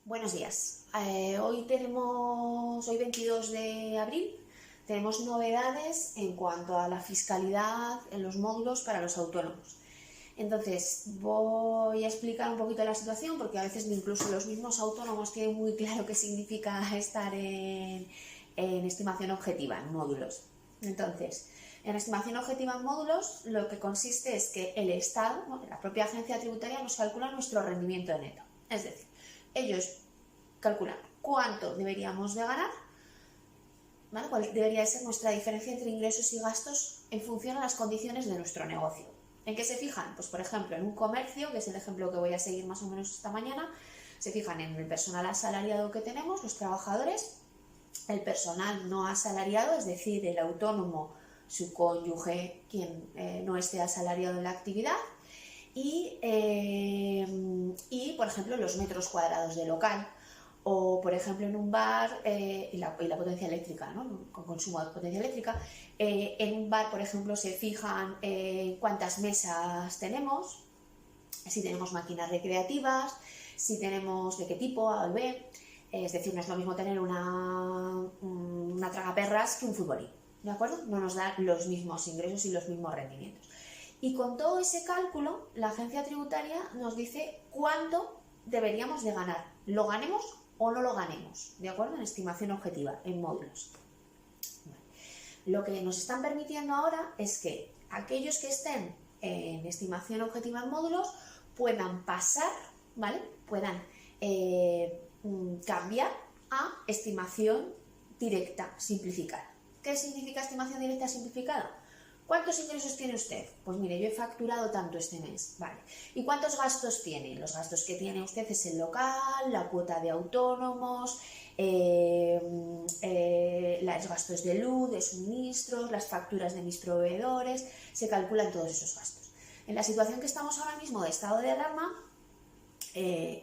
Buenos días. Hoy 22 de abril, tenemos novedades en cuanto a la fiscalidad en los módulos para los autónomos. Entonces, voy a explicar un poquito la situación porque a veces incluso los mismos autónomos tienen muy claro qué significa estar en estimación objetiva, en módulos. Entonces, en estimación objetiva en módulos, lo que consiste es que el Estado, la propia agencia tributaria, nos calcula nuestro rendimiento neto. Es decir, ellos calculan cuánto deberíamos de ganar, ¿vale? Cuál debería ser nuestra diferencia entre ingresos y gastos en función a las condiciones de nuestro negocio. ¿En qué se fijan? Pues por ejemplo, en un comercio, que es el ejemplo que voy a seguir más o menos esta mañana, se fijan en el personal asalariado que tenemos, los trabajadores, el personal no asalariado, es decir, el autónomo, su cónyuge, quien no esté asalariado en la actividad, y por ejemplo, los metros cuadrados de local. O, por ejemplo, en un bar, y la potencia eléctrica, ¿no? Con consumo de potencia eléctrica. En un bar, por ejemplo, se fijan cuántas mesas tenemos, si tenemos máquinas recreativas, si tenemos de qué tipo, A o B. Es decir, no es lo mismo tener una tragaperras que un futbolín, ¿de acuerdo? No nos da los mismos ingresos y los mismos rendimientos. Y con todo ese cálculo, la agencia tributaria nos dice cuánto deberíamos de ganar. ¿Lo ganemos o no lo ganemos? ¿De acuerdo? En estimación objetiva, en módulos. Vale. Lo que nos están permitiendo ahora es que aquellos que estén en estimación objetiva en módulos puedan pasar, ¿vale? Puedan cambiar a estimación directa simplificada. ¿Qué significa estimación directa simplificada? ¿Cuántos ingresos tiene usted? Pues mire, yo he facturado tanto este mes, ¿vale? ¿Y cuántos gastos tiene? Los gastos que tiene usted es el local, la cuota de autónomos, los gastos de luz, de suministros, las facturas de mis proveedores, se calculan todos esos gastos. En la situación que estamos ahora mismo de estado de alarma,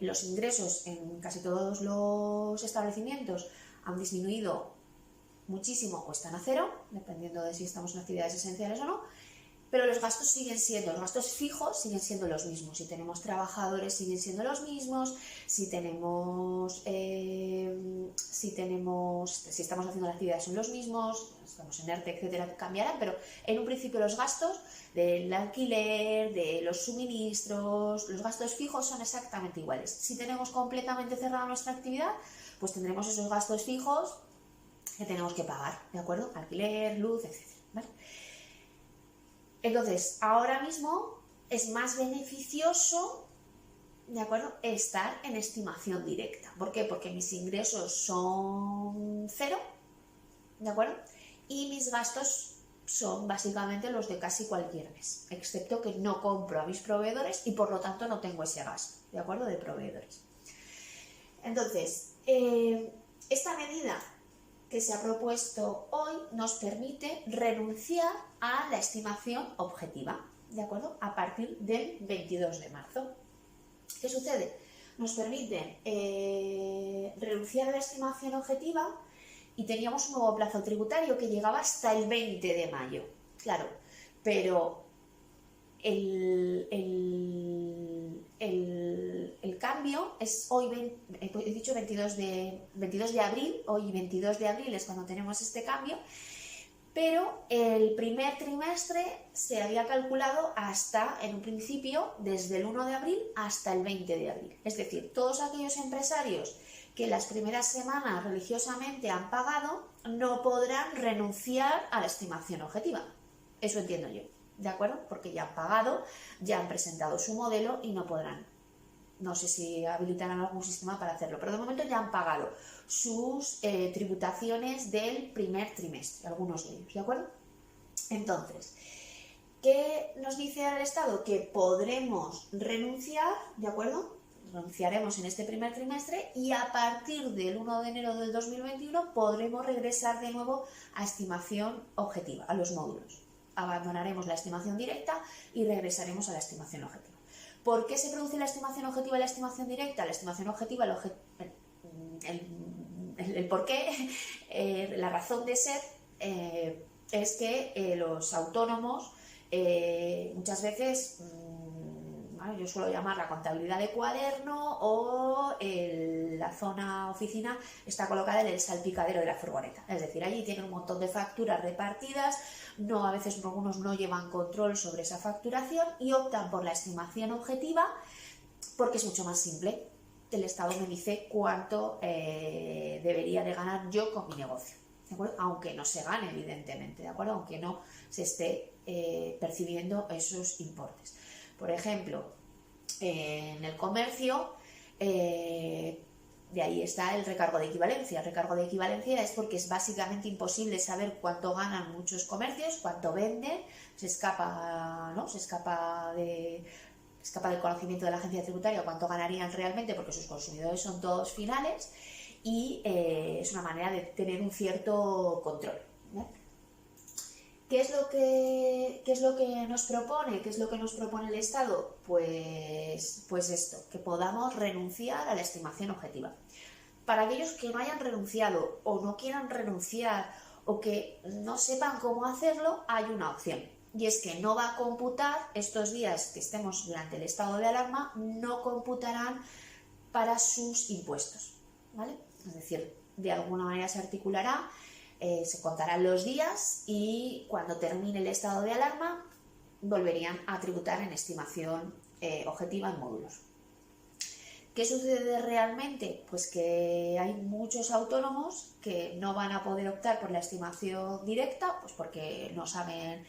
los ingresos en casi todos los establecimientos han disminuido muchísimo o están a cero, dependiendo de si estamos en actividades esenciales o no, pero los gastos los gastos fijos siguen siendo los mismos. Si tenemos trabajadores siguen siendo los mismos, si estamos haciendo la actividad son los mismos, estamos en ERTE, etcétera, cambiarán, pero en un principio los gastos del alquiler, de los suministros, los gastos fijos son exactamente iguales. Si tenemos completamente cerrada nuestra actividad, pues tendremos esos gastos fijos que tenemos que pagar, ¿de acuerdo? Alquiler, luz, etc. ¿Vale? Entonces, ahora mismo es más beneficioso, ¿de acuerdo?, estar en estimación directa. ¿Por qué? Porque mis ingresos son cero, ¿de acuerdo? Y mis gastos son básicamente los de casi cualquier mes, excepto que no compro a mis proveedores y por lo tanto no tengo ese gasto, ¿de acuerdo?, de proveedores. Entonces, esta medida que se ha propuesto hoy nos permite renunciar a la estimación objetiva, ¿de acuerdo?, a partir del 22 de marzo. ¿Qué sucede? Nos permite renunciar a la estimación objetiva y teníamos un nuevo plazo tributario que llegaba hasta el 20 de mayo. Claro, pero el cambio es hoy, he dicho 22 de abril, hoy 22 de abril es cuando tenemos este cambio, pero el primer trimestre se había calculado hasta, en un principio, desde el 1 de abril hasta el 20 de abril. Es decir, todos aquellos empresarios que las primeras semanas religiosamente han pagado no podrán renunciar a la estimación objetiva. Eso entiendo yo, ¿de acuerdo? Porque ya han pagado, ya han presentado su modelo y no podrán. No sé si habilitarán algún sistema para hacerlo, pero de momento ya han pagado sus tributaciones del primer trimestre, algunos de ellos, ¿de acuerdo? Entonces, ¿qué nos dice ahora el Estado? Que podremos renunciar, ¿de acuerdo? Renunciaremos en este primer trimestre y a partir del 1 de enero del 2021 podremos regresar de nuevo a estimación objetiva, a los módulos. Abandonaremos la estimación directa y regresaremos a la estimación objetiva. ¿Por qué se produce la estimación objetiva y la estimación directa? La estimación objetiva, el por qué, la razón de ser, es que los autónomos muchas veces ¿vale? Yo suelo llamar la contabilidad de cuaderno, o la zona oficina está colocada en el salpicadero de la furgoneta. Es decir, allí tienen un montón de facturas repartidas, a veces algunos no llevan control sobre esa facturación y optan por la estimación objetiva porque es mucho más simple. El Estado me dice cuánto debería de ganar yo con mi negocio, ¿de acuerdo? Aunque no se gane, evidentemente, ¿de acuerdo? Aunque no se esté percibiendo esos importes. Por ejemplo, en el comercio, de ahí está el recargo de equivalencia. El recargo de equivalencia es porque es básicamente imposible saber cuánto ganan muchos comercios, cuánto venden, se escapa del conocimiento de la agencia tributaria cuánto ganarían realmente, porque sus consumidores son todos finales, y es una manera de tener un cierto control, ¿no? ¿Qué es lo que nos propone? ¿Qué es lo que nos propone el Estado? Pues esto, que podamos renunciar a la estimación objetiva. Para aquellos que no hayan renunciado o no quieran renunciar o que no sepan cómo hacerlo, hay una opción. Y es que no va a computar estos días que estemos durante el estado de alarma, no computarán para sus impuestos, ¿vale? Es decir, de alguna manera se articulará, se contarán los días y cuando termine el estado de alarma volverían a tributar en estimación objetiva en módulos. ¿Qué sucede realmente? Pues que hay muchos autónomos que no van a poder optar por la estimación directa, pues porque no saben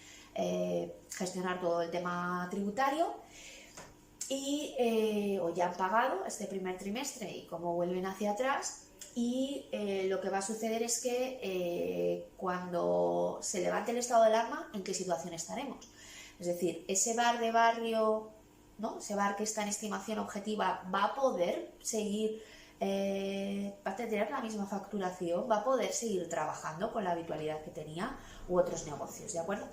gestionar todo el tema tributario y o ya han pagado este primer trimestre y como vuelven hacia atrás, y lo que va a suceder es que cuando se levante el estado de alarma, ¿en qué situación estaremos? Es decir, ese bar de barrio, ¿no? Ese bar que está en estimación objetiva va a poder seguir, va a tener la misma facturación, va a poder seguir trabajando con la habitualidad que tenía u otros negocios, ¿de acuerdo?